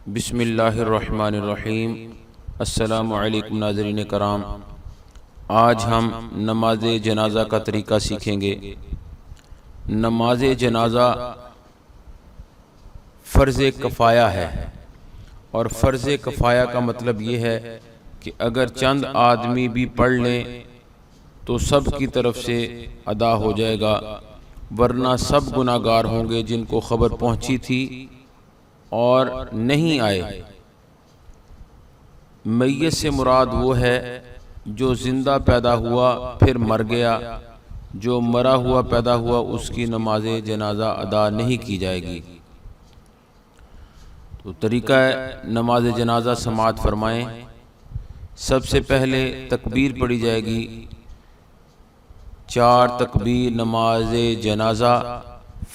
بسم اللہ الرحمن الرحیم۔ السلام علیکم ناظرین کرام، آج ہم نماز جنازہ کا طریقہ سیکھیں گے۔ نماز جنازہ فرض کفایہ ہے، اور فرض کفایہ کا مطلب یہ ہے کہ اگر چند آدمی بھی پڑھ لیں تو سب کی طرف سے ادا ہو جائے گا، ورنہ سب گناہ گار ہوں گے جن کو خبر پہنچی تھی اور نہیں آئے۔ میت سے مراد وہ ہے جو زندہ پیدا ہوا پھر مر گیا، جو مرا ہوا پیدا ہوا اس کی نماز جنازہ ادا نہیں کی جائے گی۔ تو طریقہ ہے نماز جنازہ سماعت فرمائیں۔ سب سے پہلے تکبیر پڑھی جائے گی، 4 تکبیر نماز جنازہ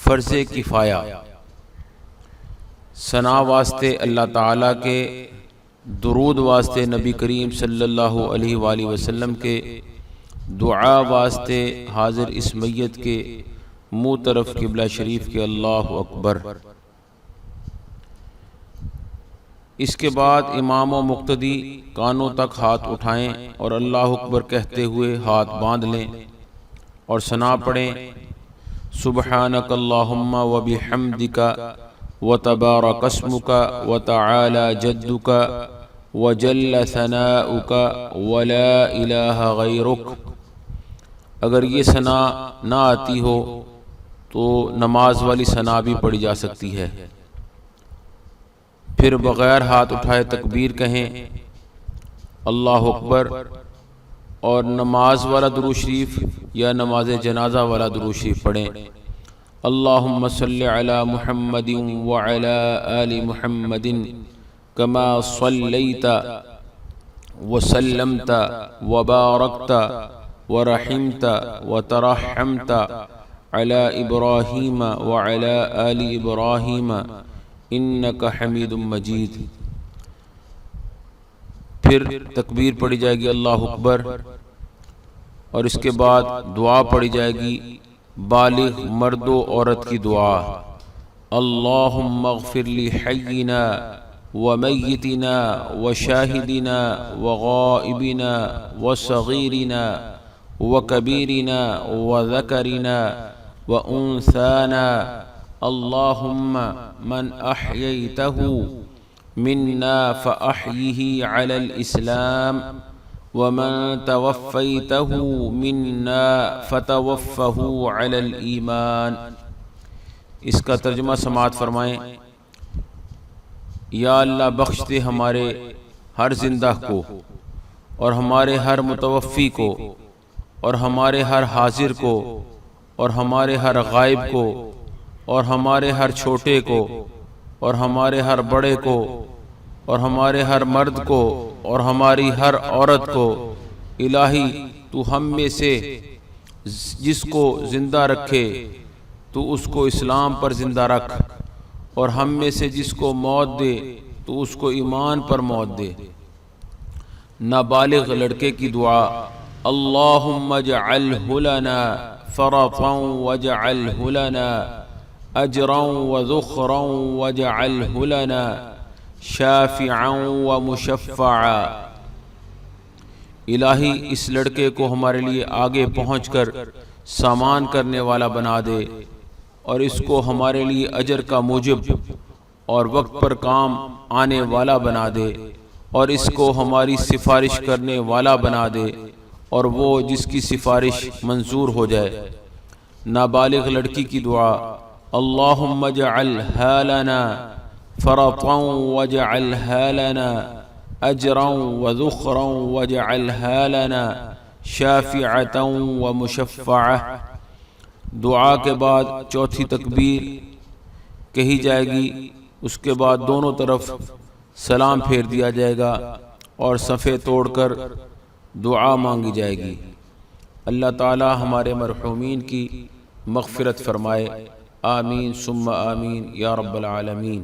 فرض کفایہ۔ ثنا واسطے اللہ تعالیٰ کے، درود واسطے نبی کریم صلی اللہ علیہ وآلہ وسلم کے، دعا واسطے حاضر اس میت کے، منہ طرف قبلہ شریف کے، اللہ اکبر۔ اس کے بعد امام و مقتدی کانوں تک ہاتھ اٹھائیں اور اللہ اکبر کہتے ہوئے ہاتھ باندھ لیں اور ثنا پڑھیں، سبحانک اللہم و بحمدک وتبارک اسمک وتعالی جدک وجل ثناؤک ولا الہ غیرک۔ اگر یہ ثنا نہ آتی ہو تو نماز والی ثنا بھی پڑھی جا سکتی ہے۔ پھر بغیر ہاتھ اٹھائے تکبیر کہیں، اللہ اکبر، اور نماز والا درود شریف یا نماز جنازہ والا درود شریف پڑھیں، اللہم صلی علی محمد وعلی آل محمد کما صلیت وسلمت وبارکت ورحمت وترحمت علی ابراہیم وعلی آل ابراہیم انک حمید مجید۔ پھر تکبیر پڑھی جائے گی، اللہ اکبر، اور اس کے بعد دعا پڑھی جائے گی، بالغ مرد و عورت کی دعا، اللہم اغفر لحینا ومیتنا وشاہدنا وغائبنا وصغیرنا وکبیرنا وذکرنا وانثانا، اللہم من احییتہ منا فاحیہ علی الاسلام ومن توفیتہ منا فتوفہ علی الایمان۔ اس کا ترجمہ سماعت فرمائیں۔ یا اللہ بخش دے ہمارے ہر زندہ کو، اور ہمارے ہر متوفی کو، اور ہمارے ہر حاضر کو، اور ہمارے ہر غائب کو، اور ہمارے ہر چھوٹے کو، اور ہمارے ہر بڑے کو، اور ہمارے ہر مرد کو، اور ہماری ہر عورت کو۔ الہی تو ہم میں سے جس کو زندہ رکھے تو اس کو اسلام پر زندہ رکھ، اور ہم میں سے جس کو موت دے تو اس کو ایمان پر موت دے۔ نابالغ لڑکے کی دعا، اللہم اجعلہ لنا فرطا واجعلہ لنا اجرا وذخرا واجعلہ لنا شافعا ومشفعا۔ الہی اس لڑکے کو ہمارے لیے آگے پہنچ کر سامان کرنے والا بنا دے، اور اس کو ہمارے لیے اجر کا موجب اور وقت پر کام آنے والا بنا دے، اور اس کو ہماری سفارش کرنے والا بنا دے، اور وہ جس کی سفارش منظور ہو جائے۔ نابالغ لڑکی کی دعا، اللہم اجعلہا لنا فرطا واجعلہا لنا اجرا وذخرا واجعلہا لنا شافعتا ومشفعا۔ دعا کے بعد چوتھی تکبیر کہی جائے گی، اس کے بعد دونوں طرف سلام پھیر دیا جائے گا اور صفے توڑ کر دعا مانگی جائے گی۔ اللہ تعالی ہمارے مرحومین کی مغفرت فرمائے، آمین ثم آمین یا رب العالمین۔